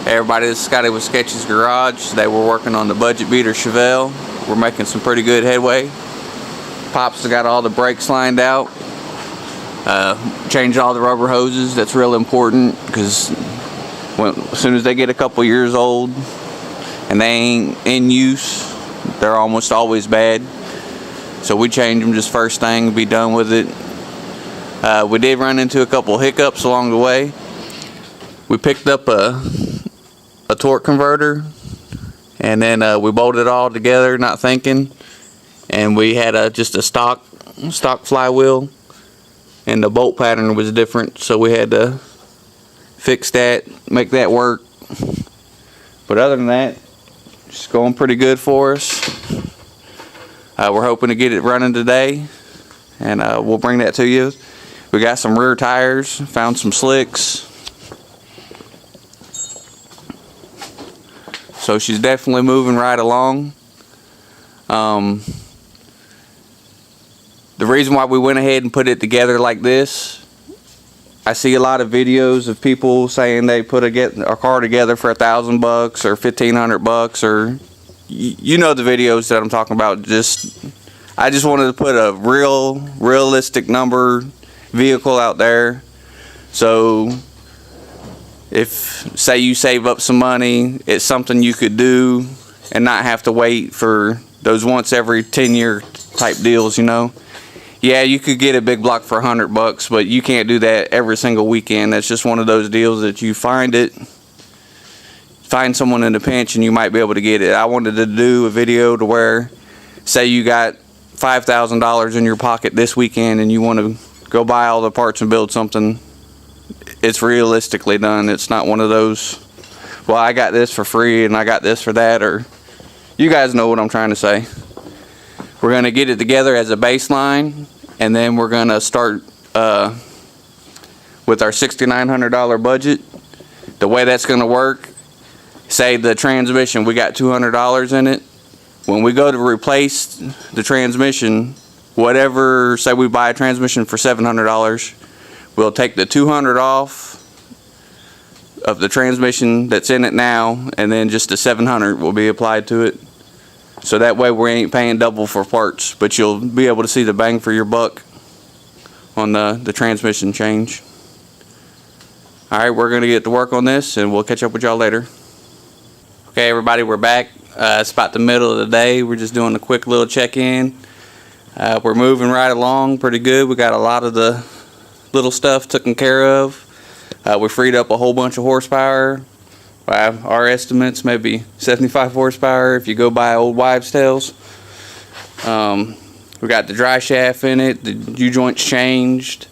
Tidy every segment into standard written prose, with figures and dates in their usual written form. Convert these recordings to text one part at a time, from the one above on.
Hey everybody, this is Scotty with Sketchy's Garage. Today we're working on the budget beater Chevelle. We're making some pretty good headway. Pops got all the brakes lined out. Changed all the rubber hoses. That's real important because as soon as they get a couple years old and they ain't in use, they're almost always bad. So we change them just first thing, be done with it. We did run into a couple hiccups along the way. We picked up a torque converter, and then we bolted it all together, not thinking, and we had just a stock flywheel, and the bolt pattern was different, so we had to fix that, make that work. But other than that, it's going pretty good for us. We're hoping to get it running today, and we'll bring that to you. We got some rear tires, found some slicks. So she's definitely moving right along. The reason why we went ahead and put it together like this, I see a lot of videos of people saying they put a car together for $1,000 bucks or $1,500 or you know the videos that I'm talking about. I just wanted to put a realistic number vehicle out there. So if, say, you save up some money, it's something you could do and not have to wait for those once every 10-year type deals, you know. Yeah, you could get a big block for $100 bucks, but you can't do that every single weekend. That's just one of those deals that you find someone in a pinch and you might be able to get it. I wanted to do a video to where, say you got $5,000 in your pocket this weekend and you want to go buy all the parts and build something. It's realistically done. It's not one of those, well, I got this for free and I got this for that, or you guys know what I'm trying to say. We're going to get it together as a baseline, and then we're going to start with our $6,900 budget. The way that's going to work, say the transmission, we got $200 in it. When we go to replace the transmission, whatever, say we buy a transmission for $700, we'll take the $200 off of the transmission that's in it now, and then just the $700 will be applied to it. So that way we ain't paying double for parts, but you'll be able to see the bang for your buck on the transmission change. Alright, we're going to get to work on this, and we'll catch up with y'all later. Okay everybody, we're back. It's about the middle of the day. We're just doing a quick little check-in. We're moving right along pretty good. We got a lot of the little stuff taken care of. We freed up a whole bunch of horsepower. By our estimates, maybe 75 horsepower if you go by old wives' tales. We got the dry shaft in it, the U-joints changed.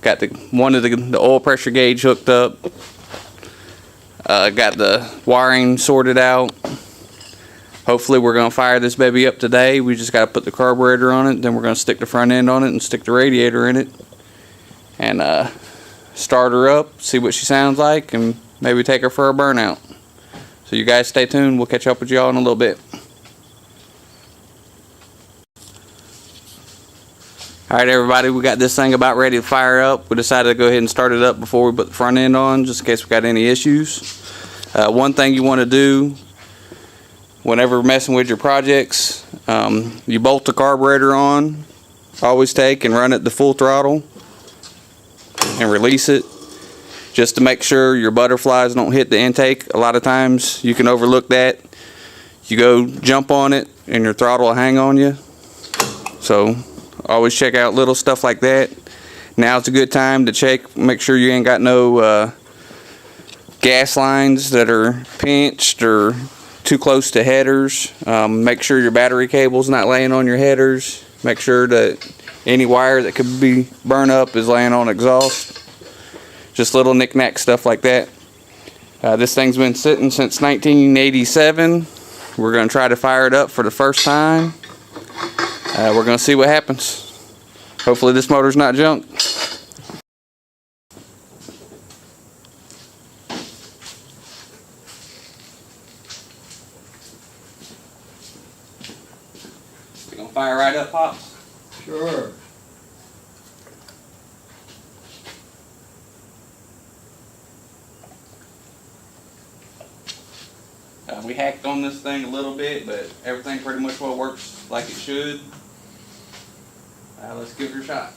Got one of the oil pressure gauge hooked up. Got the wiring sorted out. Hopefully we're going to fire this baby up today. We just got to put the carburetor on it, then we're going to stick the front end on it and stick the radiator in it. And start her up, see what she sounds like, and maybe take her for a burnout. So you guys stay tuned. We'll catch up with y'all in a little bit. Alright everybody, we got this thing about ready to fire up. We decided to go ahead and start it up before we put the front end on, just in case we got any issues. One thing you want to do whenever messing with your projects, you bolt the carburetor on, always take and run it to full throttle and release it, just to make sure your butterflies don't hit the intake. A lot of times you can overlook that. You go jump on it and your throttle will hang on you. So always check out little stuff like that. Now's a good time to check, make sure you ain't got no gas lines that are pinched or too close to headers. Make sure your battery cable's not laying on your headers. Make sure that any wire that could be burned up is laying on exhaust. Just little knick-knack stuff like that. This thing's been sitting since 1987. We're going to try to fire it up for the first time. We're going to see what happens. Hopefully this motor's not junk. You going to fire right up, Pops? Sure. We hacked on this thing a little bit, but everything pretty much well works like it should. Let's give it a shot.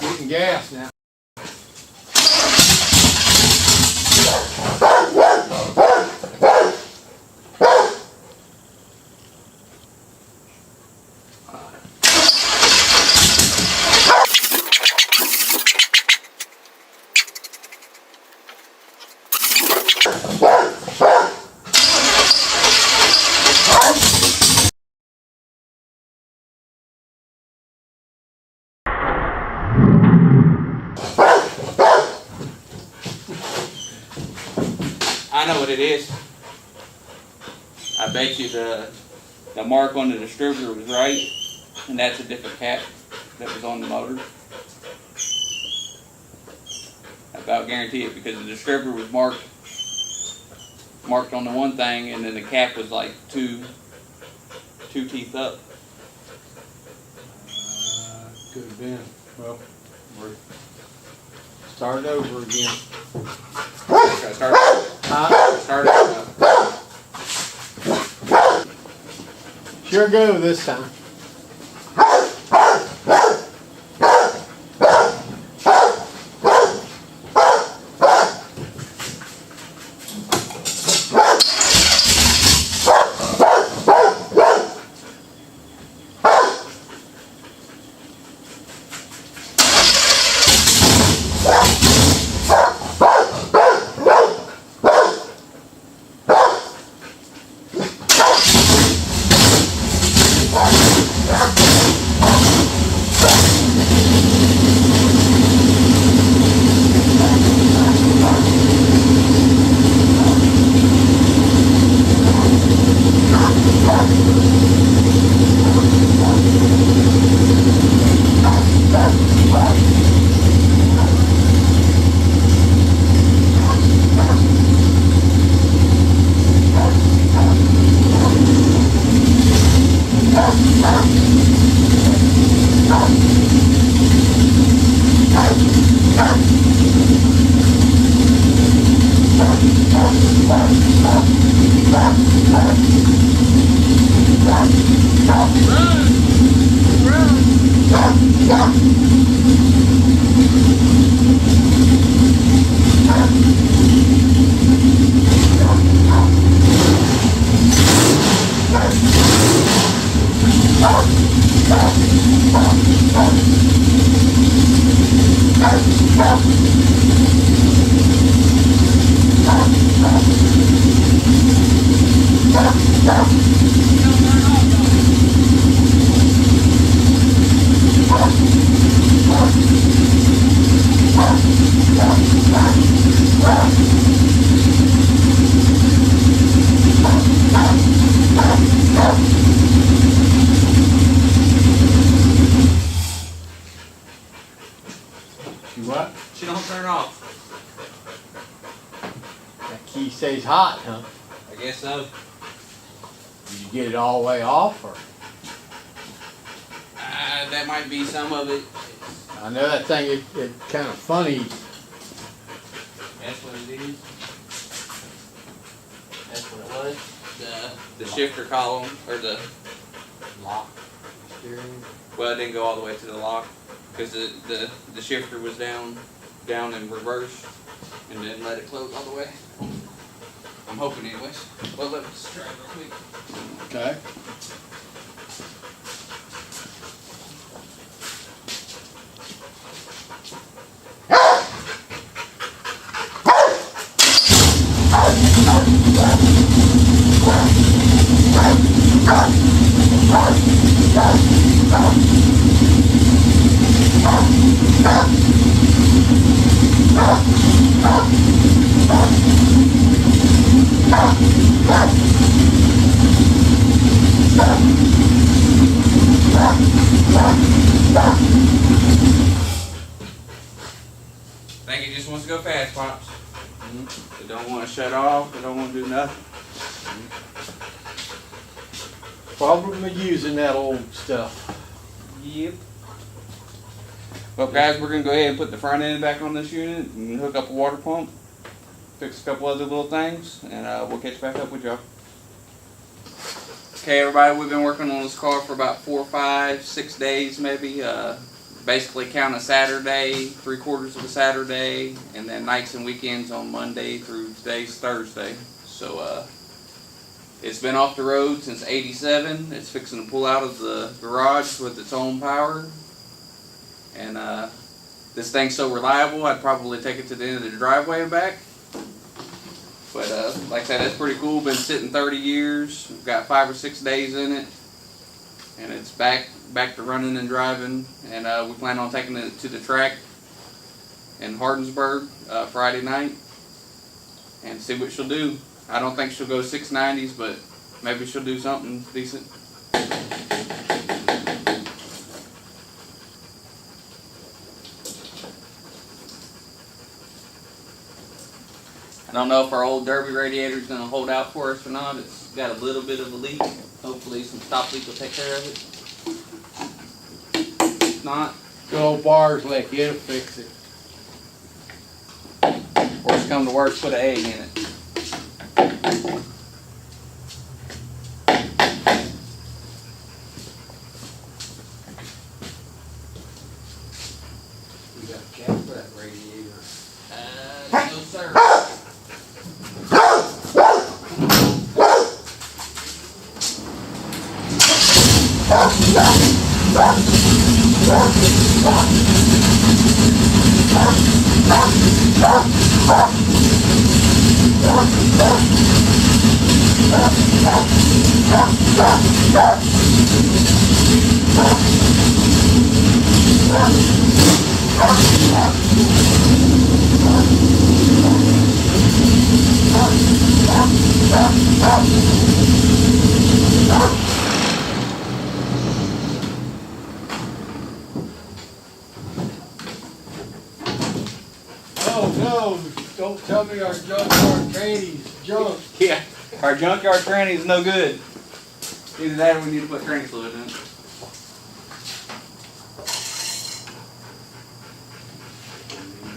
Getting gas now. I know what it is. I bet you the mark on the distributor was right, and that's a different cap that was on the motor. I about guarantee it, because the distributor was marked on the one thing, and then the cap was like two teeth up. Could have been. Well, we're start over again. Okay, start over. Sure go this time. What? She don't turn off. That key stays hot, huh? I guess so. Did you get it all the way off, or? That might be some of it. I know that thing, it kind of funny. That's what it is. That's what it was. The shifter column, or the Lock steering. well, it didn't go all the way to the lock, because the shifter was down in reverse, and then let it close all the way. I'm hoping anyways. Well, let me just try real quick. Okay. Think he just wants to go fast, Pops. They don't want to shut off. They don't want to do nothing. Problem of using that old stuff. Yep. Well, guys, we're going to go ahead and put the front end back on this unit and hook up a water pump, fix a couple other little things, and we'll catch back up with y'all. Okay, everybody, we've been working on this car for about 4, 5, 6 days maybe. Basically count a Saturday, 3/4 of a Saturday, and then nights and weekends on Monday through today's Thursday. So it's been off the road since '87. It's fixing to pull out of the garage with its own power. And this thing's so reliable, I'd probably take it to the end of the driveway and back. But like I said, that's pretty cool. Been sitting 30 years. We've got 5 or 6 days in it. And it's back to running and driving. And we plan on taking it to the track in Hardinsburg Friday night and see what she'll do. I don't think she'll go 690s, but maybe she'll do something decent. I don't know if our old Derby radiator is going to hold out for us or not. It's got a little bit of a leak. Hopefully some stop leak will take care of it. If not, Good old bars like it'll fix it. worst come to worst, put an A in it. We got a cap for that radiator. No sir. Oh no, don't tell me our junkyard tranny's junk. Yeah, our junkyard tranny is no good. Either that or we need to put tranny fluid in it.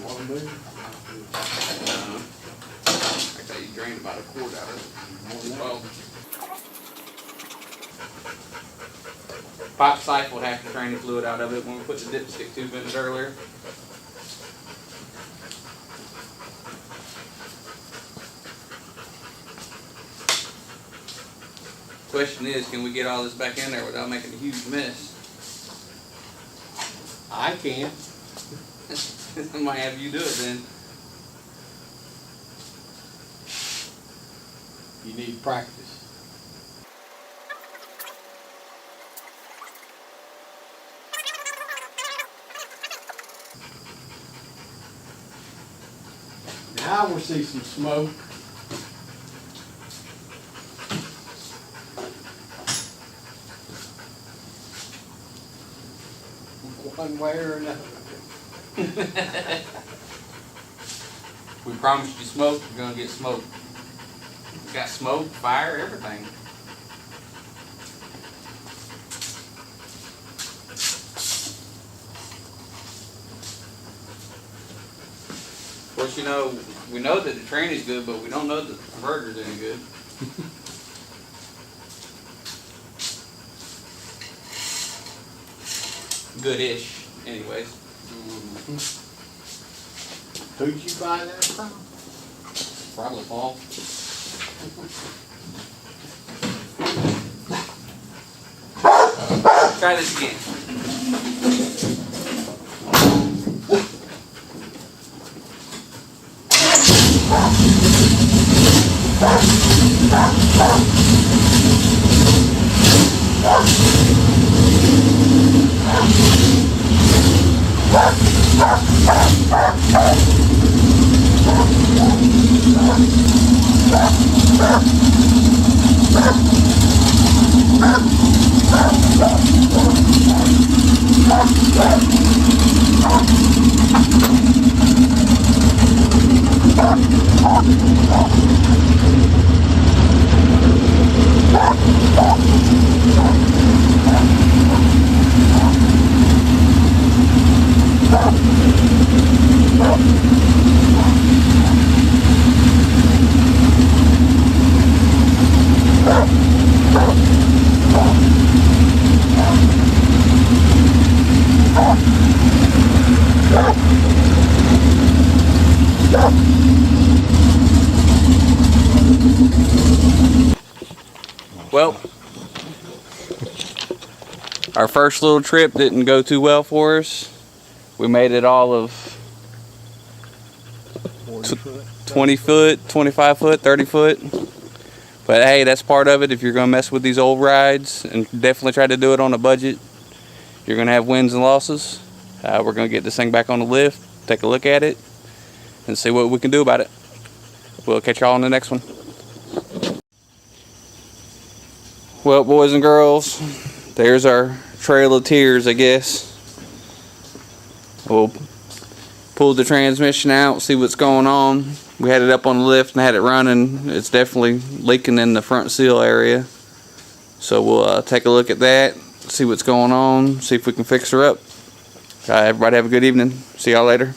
Wanna move? Like that, you drained about a quart out of it. Well, Pop siphoned half the tranny fluid out of it when we put the dipstick tube in it earlier. Question is, can we get all this back in there without making a huge mess? I can't. I might have you do it then. You need practice. Now we'll see some smoke. One way or another. We promised you smoke, you're gonna get smoke. We got smoke, fire, everything. Of course, you know, we know that the tranny's good, but we don't know that the converter's any good. Good-ish, anyways. Who'd you buy that from? Probably Paul. Try this again. Well, our first little trip didn't go too well for us. We made it all of 20 foot, 25 foot, 30 foot. But hey, that's part of it. If you're going to mess with these old rides, and definitely try to do it on a budget, you're going to have wins and losses. We're going to get this thing back on the lift, take a look at it, and see what we can do about it. We'll catch y'all on the next one. Well, boys and girls, there's our trail of tears, I guess. We'll pull the transmission out, see what's going on. We had it up on the lift and had it running. It's definitely leaking in the front seal area. So we'll take a look at that, see what's going on, see if we can fix her up. Everybody have a good evening. See y'all later.